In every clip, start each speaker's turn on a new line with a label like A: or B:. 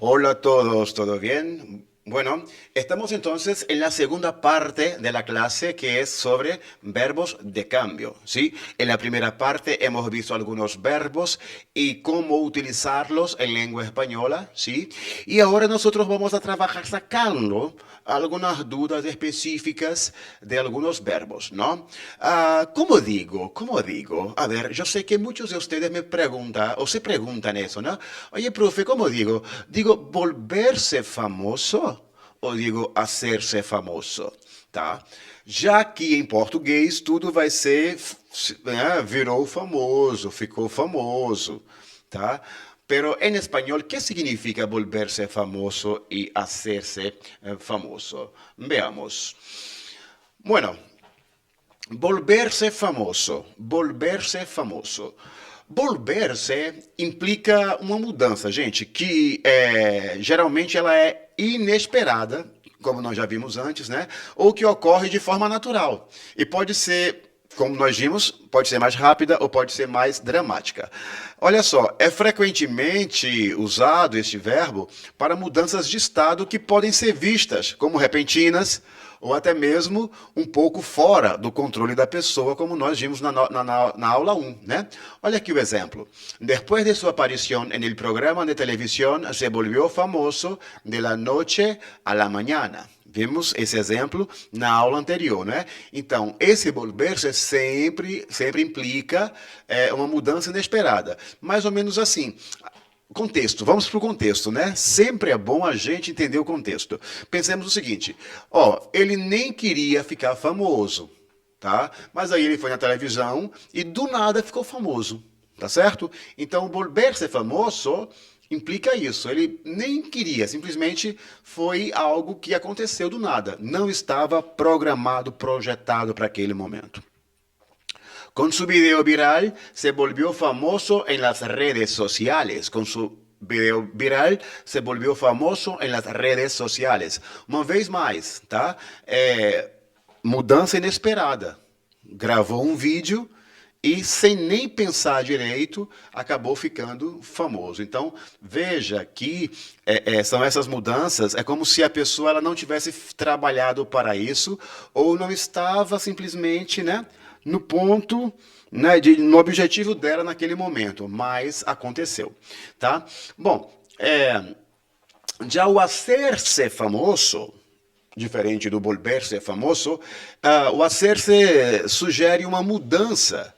A: Hola a todos, ¿todo bien? Bueno, estamos entonces en la segunda parte de la clase que es sobre verbos de cambio, ¿sí? En la primera parte hemos visto algunos verbos y cómo utilizarlos en lengua española, ¿sí? Y ahora nosotros vamos a trabajar sacando algunas dudas específicas de algunos verbos, ¿no? ¿Cómo digo? ¿Cómo digo? A ver, yo sé que muchos de ustedes me preguntan o se preguntan eso, ¿no? Oye, profe, ¿cómo digo? ¿Digo volverse famoso ou digo hacerse famoso? Tá? Já que em português tudo vai ser, né, virou famoso, ficou famoso, tá? Pero en español, ¿qué significa volverse famoso y hacerse famoso? Veamos. Bueno, volverse famoso, volverse famoso. Volverse implica uma mudança, gente, que geralmente ela é inesperada, como nós já vimos antes, né? Ou que ocorre de forma natural. E pode ser, como nós vimos, pode ser mais rápida ou pode ser mais dramática. Olha só, é frequentemente usado este verbo para mudanças de estado que podem ser vistas como repentinas ou até mesmo um pouco fora do controle da pessoa, como nós vimos na aula 1, né? Olha aqui o exemplo. Depois de sua aparição en el programa de televisión, se volvió famoso de la noche a la mañana. Vimos esse exemplo na aula anterior, né? Então, esse volver-se sempre implica uma mudança inesperada. Mais ou menos assim. Contexto, vamos para o contexto, né? Sempre é bom a gente entender o contexto. Pensemos o seguinte, ó, ele nem queria ficar famoso, tá? Mas aí ele foi na televisão e do nada ficou famoso, tá certo? Então, volver-se famoso implica isso. Ele nem queria, simplesmente foi algo que aconteceu do nada. Não estava programado, projetado para aquele momento. Con su video viral se volvió famoso en las redes sociales. Con su video viral se volvió famoso en las redes sociales. Uma vez mais, tá? Mudança inesperada. Gravou um vídeo e, sem nem pensar direito, acabou ficando famoso. Então, veja que são essas mudanças, é como se a pessoa ela não tivesse trabalhado para isso ou não estava simplesmente, né, no ponto, né, no objetivo dela naquele momento, mas aconteceu, tá? Bom, já o hacer-se famoso, diferente do volver-se famoso, o hacer-se sugere uma mudança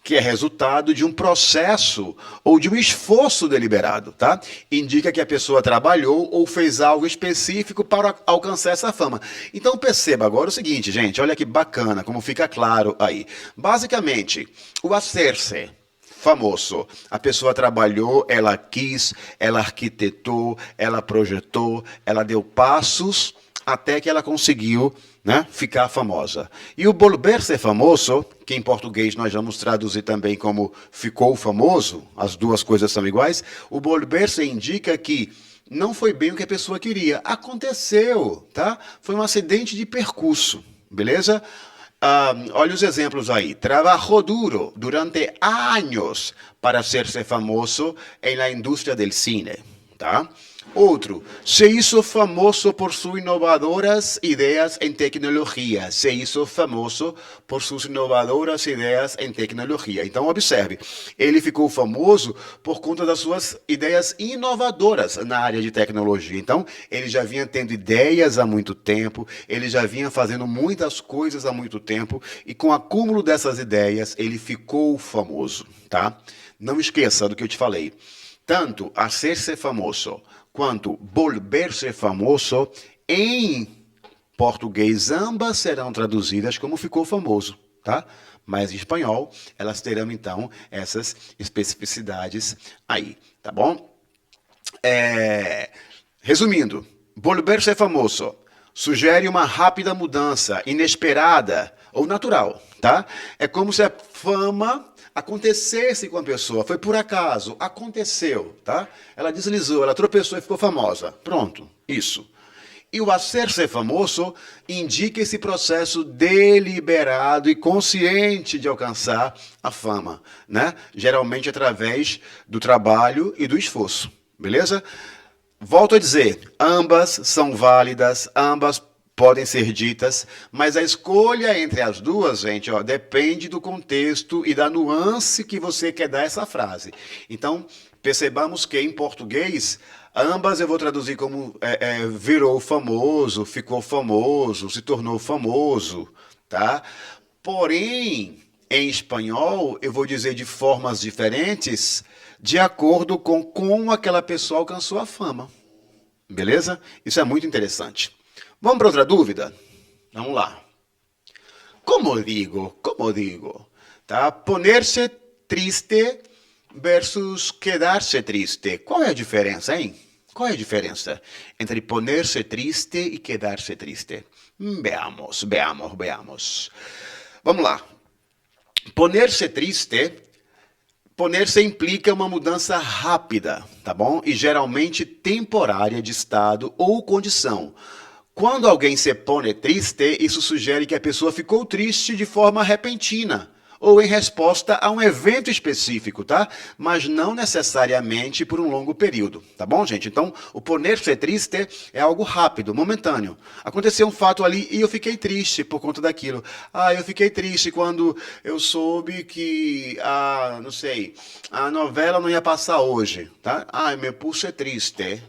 A: que é resultado de um processo ou de um esforço deliberado, tá? Indica que a pessoa trabalhou ou fez algo específico para alcançar essa fama. Então perceba agora o seguinte, gente, olha que bacana, como fica claro aí. Basicamente, o hacer-se famoso. A pessoa trabalhou, ela quis, ela arquitetou, ela projetou, ela deu passos até que ela conseguiu, né, ficar famosa. E o volver-se famoso, que em português nós vamos traduzir também como ficou famoso, as duas coisas são iguais, o volver-se indica que não foi bem o que a pessoa queria. Aconteceu, tá? Foi um acidente de percurso, beleza? Olha os exemplos aí. Trabajó duro durante años para hacerse famoso en la industria del cine, tá? Outro, se hizo famoso por sus inovadoras ideas en tecnologia. Se hizo famoso por suas inovadoras ideias em tecnologia. Então, observe, ele ficou famoso por conta das suas ideias inovadoras na área de tecnologia. Então, ele já vinha tendo ideias há muito tempo, ele já vinha fazendo muitas coisas há muito tempo, e com o acúmulo dessas ideias, ele ficou famoso, tá? Não esqueça do que eu te falei. Tanto hacer-se famoso quanto volver-se famoso, em português, ambas serão traduzidas como ficou famoso, tá? Mas em espanhol, elas terão, então, essas especificidades aí, tá bom? Resumindo, volver-se famoso sugere uma rápida mudança, inesperada ou natural, tá? É como se a fama acontecesse com a pessoa, foi por acaso, aconteceu, tá? Ela deslizou, ela tropeçou e ficou famosa. Pronto, isso. E o hacer-se famoso indica esse processo deliberado e consciente de alcançar a fama, né? Geralmente através do trabalho e do esforço, beleza? Volto a dizer, ambas são válidas, ambas podem ser ditas, mas a escolha entre as duas, gente, ó, depende do contexto e da nuance que você quer dar a essa frase. Então, percebamos que em português, ambas eu vou traduzir como virou famoso, ficou famoso, se tornou famoso, tá? Porém, em espanhol, eu vou dizer de formas diferentes, de acordo com como aquela pessoa alcançou a fama. Beleza? Isso é muito interessante. Vamos para outra dúvida? Vamos lá. Como digo, tá? Ponerse triste versus quedar-se triste. Qual é a diferença, hein? Qual é a diferença entre ponerse triste e quedar-se triste? Veamos. Vamos lá. Ponerse triste, poner-se implica uma mudança rápida, tá bom? E geralmente temporária de estado ou condição. Quando alguém se pone triste, isso sugere que a pessoa ficou triste de forma repentina ou em resposta a um evento específico, tá? Mas não necessariamente por um longo período, tá bom, gente? Então, o poner-se triste é algo rápido, momentâneo. Aconteceu um fato ali e eu fiquei triste por conta daquilo. Eu fiquei triste quando eu soube que, não sei, a novela não ia passar hoje, tá? Me puse triste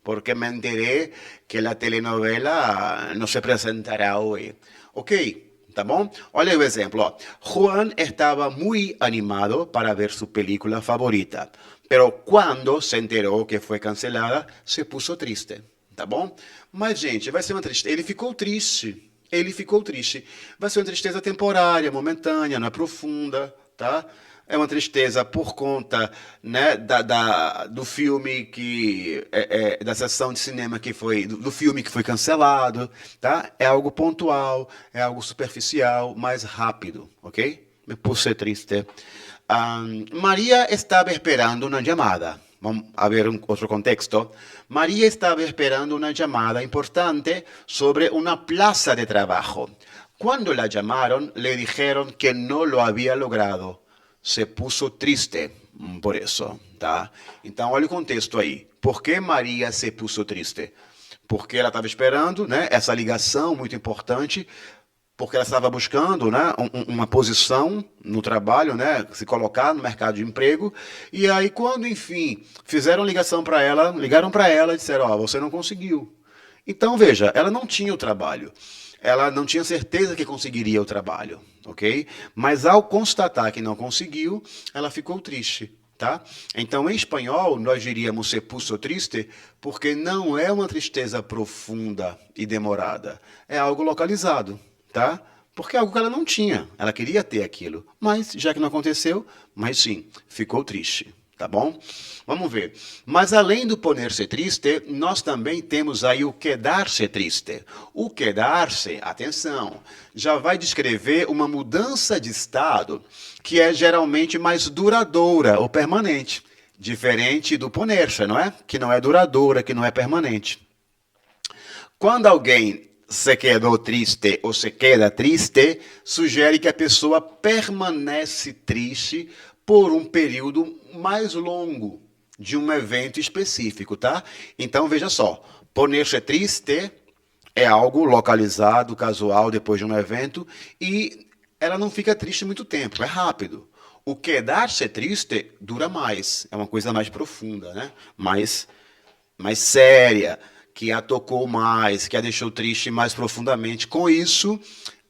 A: porque me enteré que a telenovela não se apresentará hoje. Ok, tá bom? Olha o exemplo. Ó. Juan estava muito animado para ver sua película favorita, pero quando se enterou que foi cancelada, se puso triste, tá bom? Mas, gente, vai ser uma tristeza. Ele ficou triste. Vai ser uma tristeza temporária, momentânea, não é profunda, tá? É uma tristeza por conta, né, do filme que da sessão de cinema que foi do filme que foi cancelado, tá? É algo pontual, é algo superficial, mais rápido, ok? Me puse triste. Maria estava esperando uma chamada. Vamos a ver outro contexto. Maria estava esperando uma chamada importante sobre uma plaza de trabalho. Quando la llamaron, le dijeron que no lo había logrado. Se puso triste por isso, tá? Então, olha o contexto aí. Por que Maria se puso triste? Porque ela estava esperando, né, essa ligação muito importante, porque ela estava buscando, né, uma posição no trabalho, né, se colocar no mercado de emprego, e aí quando, enfim, ligaram para ela e disseram, você não conseguiu. Então, veja, ela não tinha o trabalho. Ela não tinha certeza que conseguiria o trabalho, ok? Mas ao constatar que não conseguiu, ela ficou triste, tá? Então, em espanhol, nós diríamos se puso triste, porque não é uma tristeza profunda e demorada. É algo localizado, tá? Porque é algo que ela não tinha. Ela queria ter aquilo. Mas, já que não aconteceu, mas sim, ficou triste. Tá bom? Vamos ver. Mas além do poner-se triste, nós também temos aí o quedar-se triste. O quedar-se, atenção, já vai descrever uma mudança de estado que é geralmente mais duradoura ou permanente. Diferente do poner-se, não é? Que não é duradoura, que não é permanente. Quando alguém se quedou triste ou se queda triste, sugere que a pessoa permanece triste por um período mais longo de um evento específico, tá? Então, veja só, poner-se triste é algo localizado, casual, depois de um evento, e ela não fica triste muito tempo, é rápido. O quedar-se triste dura mais, é uma coisa mais profunda, né? Mais séria, que a tocou mais, que a deixou triste mais profundamente. Com isso,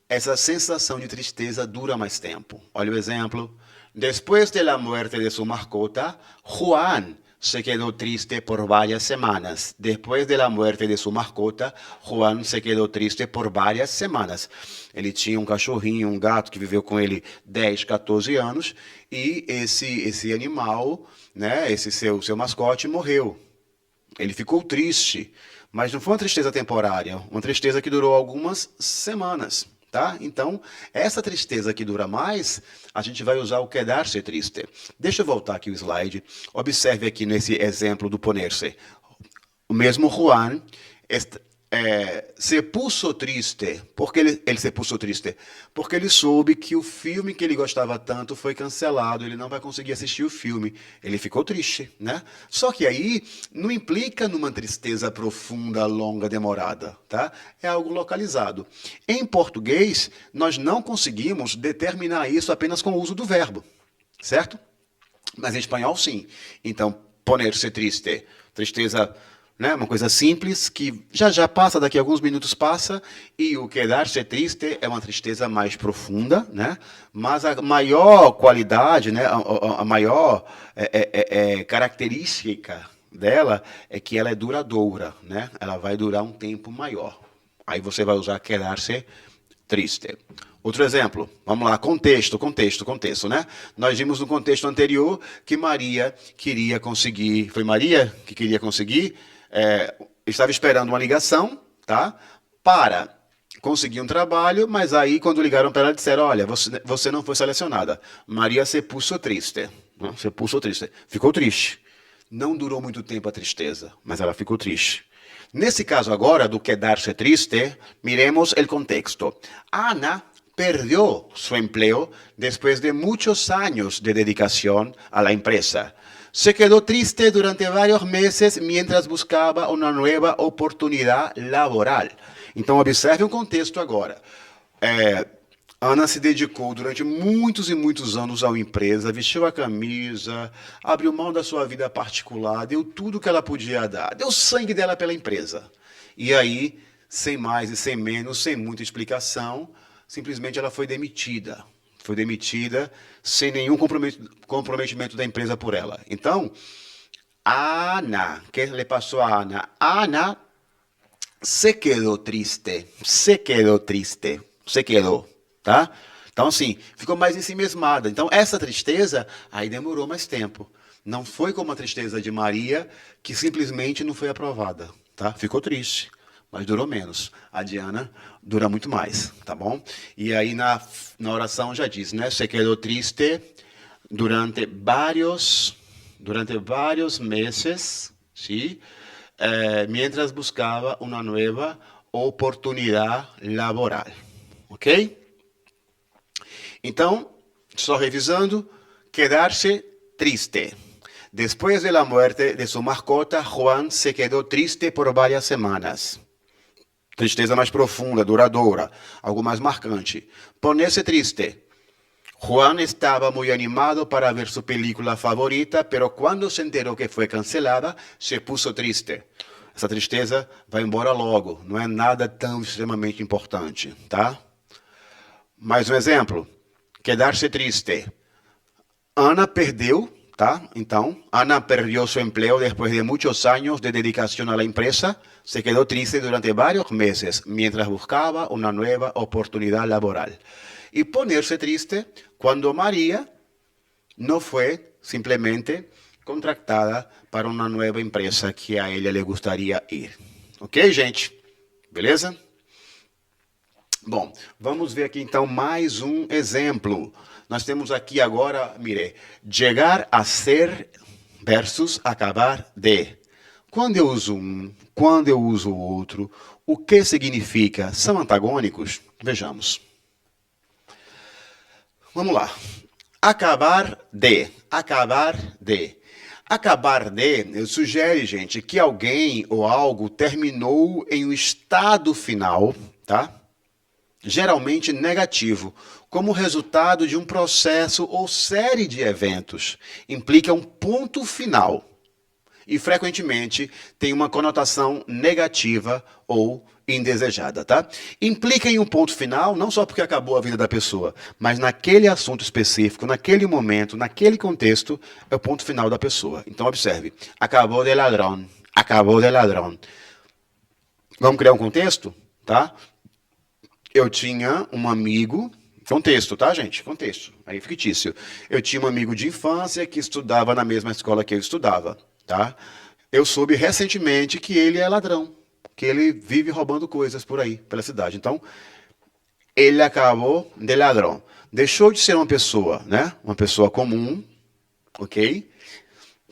A: essa sensação de tristeza dura mais tempo. Olha o exemplo. Después de la muerte de su mascota, Juan se quedó triste por varias semanas. Después de la muerte de su mascota, Juan se quedou triste por várias semanas. Ele tinha um cachorrinho, um gato que viveu com ele 10, 14 anos e esse animal, né, esse seu mascote morreu. Ele ficou triste, mas não foi uma tristeza temporária, uma tristeza que durou algumas semanas. Tá? Então, essa tristeza que dura mais, a gente vai usar o quedar-se triste. Deixa eu voltar aqui o slide. Observe aqui nesse exemplo do poner-se. O mesmo Juan se puso triste. Por que ele se puso triste? Porque ele soube que o filme que ele gostava tanto foi cancelado, ele não vai conseguir assistir o filme. Ele ficou triste, né? Só que aí não implica numa tristeza profunda, longa, demorada, tá? É algo localizado. Em português, nós não conseguimos determinar isso apenas com o uso do verbo, certo? Mas em espanhol, sim. Então, poner-se triste, tristeza, né? Uma coisa simples que já já passa, daqui a alguns minutos passa, e o quedar-se triste é uma tristeza mais profunda, né? Mas a maior qualidade, né? A maior característica dela é que ela é duradoura, né? Ela vai durar um tempo maior. Aí você vai usar quedar-se triste. Outro exemplo, vamos lá, contexto, né? Nós vimos no contexto anterior que Maria queria conseguir, foi Maria que queria conseguir, estava esperando uma ligação, tá? Para conseguir um trabalho, mas aí quando ligaram para ela disseram, olha, você não foi selecionada. Maria se puso triste, né? Se puso triste, ficou triste. Não durou muito tempo a tristeza, mas ela ficou triste. Nesse caso agora, do quedar-se triste, miremos o contexto. Ana perdió su empleo después de muchos años de dedicación a la empresa. Se quedó triste durante varios meses mientras buscaba una nueva oportunidad laboral. Então, observe o contexto agora. Ana se dedicou durante muitos e muitos anos à empresa, vestiu a camisa, abriu mão da sua vida particular, deu tudo que ela podia dar, deu sangue dela pela empresa. E aí, sem mais e sem menos, sem muita explicação, simplesmente ela foi demitida. Foi demitida sem nenhum comprometimento da empresa por ela. Então, Ana, que le passou a Ana? Ana se quedou triste, tá? Então, assim, ficou mais ensimesmada. Então, essa tristeza aí demorou mais tempo. Não foi como a tristeza de Maria, que simplesmente não foi aprovada, tá? Ficou triste, mas durou menos. A Diana dura muito mais, tá bom? E aí na oração já diz, né? Se quedou triste durante vários meses, ¿sí? Mientras buscaba una nueva oportunidad laboral, ok? Então, só revisando, quedar-se triste. Después de la muerte de su mascota, Juan se quedó triste por varias semanas. Tristeza mais profunda, duradoura, algo mais marcante. Ponerse triste. Juan estaba muy animado para ver su película favorita, pero cuando se enteró que fue cancelada, se puso triste. Essa tristeza vai embora logo, não é nada tão extremamente importante, tá? Mais um exemplo. Quedar-se triste. Ana perdeu, tá? Então, Ana perdió su empleo después de muchos años de dedicación a la empresa. Se quedó triste durante varios meses mientras buscaba una nueva oportunidad laboral. Y ponerse triste cuando María no fue simplemente contratada para uma nova empresa que a ele gostaria ir. Ok, gente? Beleza? Bom, vamos ver aqui então mais um exemplo. Nós temos aqui agora, mire, chegar a ser versus acabar de. Quando eu uso um, quando eu uso o outro, o que significa? São antagônicos? Vejamos. Vamos lá. Acabar de. Acabar de. Acabar de sugere, gente, que alguém ou algo terminou em um estado final, tá? Geralmente negativo, como resultado de um processo ou série de eventos. Implica um ponto final e, frequentemente, tem uma conotação negativa ou indesejada, tá? Implica em um ponto final, não só porque acabou a vida da pessoa, mas naquele assunto específico, naquele momento, naquele contexto, é o ponto final da pessoa. Então, observe. Acabou de ladrão. Acabou de ladrão. Vamos criar um contexto, tá? Eu tinha um amigo, contexto, tá, gente? Contexto, aí fictício. Eu tinha um amigo de infância que estudava na mesma escola que eu estudava, tá? Eu soube recentemente que ele é ladrão, que ele vive roubando coisas por aí, pela cidade. Então, ele acabou de ladrão. Deixou de ser uma pessoa, né? Uma pessoa comum, ok?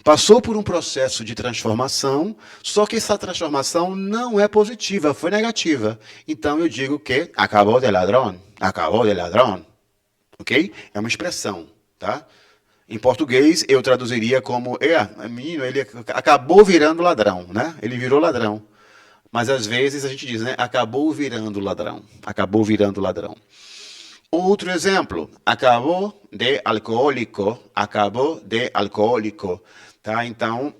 A: passou por um processo de transformação, só que essa transformação não é positiva, foi negativa. Então eu digo que acabou de ladrão, acabou de ladrão, ok? É uma expressão, tá? Em português eu traduziria como, menino, ele acabou virando ladrão, né? Ele virou ladrão. Mas às vezes a gente diz, né? Acabou virando ladrão, acabou virando ladrão. Outro exemplo, acabou de alcoólico, tá? Então,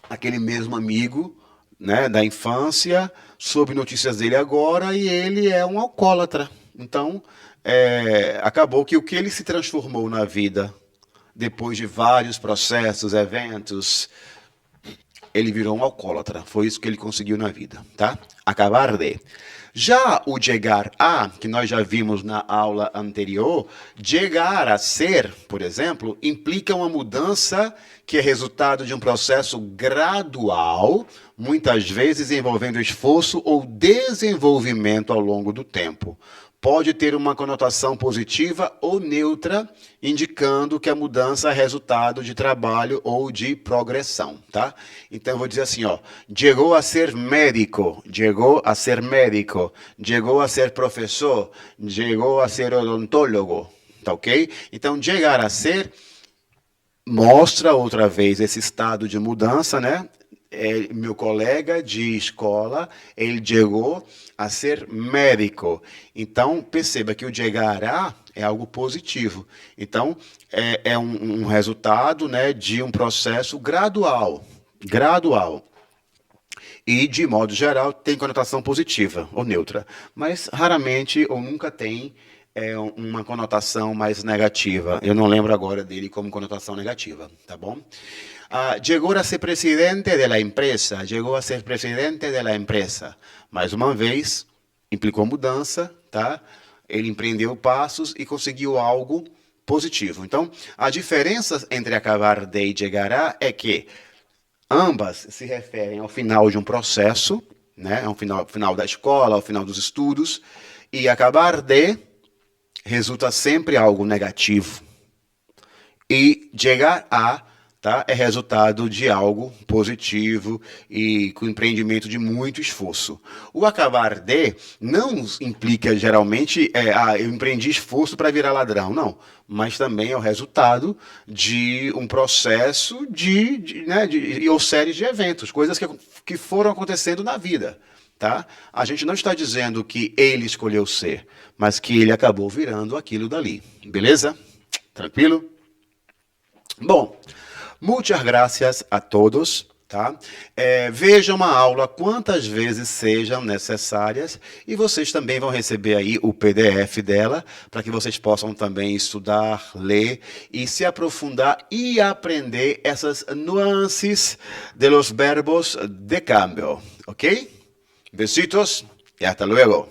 A: aquele mesmo amigo, né, da infância, soube notícias dele agora e ele é um alcoólatra. Então, acabou que o que ele se transformou na vida, depois de vários processos, eventos, ele virou um alcoólatra. Foi isso que ele conseguiu na vida, tá? Acabar de. Já o chegar a, que nós já vimos na aula anterior, chegar a ser, por exemplo, implica uma mudança que é resultado de um processo gradual, muitas vezes envolvendo esforço ou desenvolvimento ao longo do tempo. Pode ter uma conotação positiva ou neutra, indicando que a mudança é resultado de trabalho ou de progressão, tá? Então eu vou dizer assim, ó, chegou a ser médico, chegou a ser médico, chegou a ser professor, chegou a ser odontólogo, tá ok? Então chegar a ser mostra outra vez esse estado de mudança, né? Meu colega de escola, ele chegou a ser médico. Então, perceba que o chegar a é algo positivo. Então, é um resultado, né, de um processo gradual. Gradual. E, de modo geral, tem conotação positiva ou neutra. Mas, raramente ou nunca tem uma conotação mais negativa. Eu não lembro agora dele como conotação negativa, tá bom? Chegou a ser presidente da empresa, chegou a ser presidente da empresa. Mais uma vez, implicou mudança, tá? Ele empreendeu passos e conseguiu algo positivo. Então, a diferença entre acabar de e chegar a é que ambas se referem ao final de um processo, né? Ao final da escola, ao final dos estudos, e acabar de resulta sempre algo negativo. E chegar a, tá, é resultado de algo positivo e com empreendimento de muito esforço. O acabar de não implica geralmente, eu empreendi esforço para virar ladrão, não. Mas também é o resultado de um processo ou série de eventos, coisas que foram acontecendo na vida. Tá? A gente não está dizendo que ele escolheu ser, mas que ele acabou virando aquilo dali. Beleza? Tranquilo? Bom, muitas gracias a todos. Tá? Vejam a aula quantas vezes sejam necessárias e vocês também vão receber aí o PDF dela para que vocês possam também estudar, ler e se aprofundar e aprender essas nuances de los verbos de cambio. ¿Ok? Besitos y hasta luego.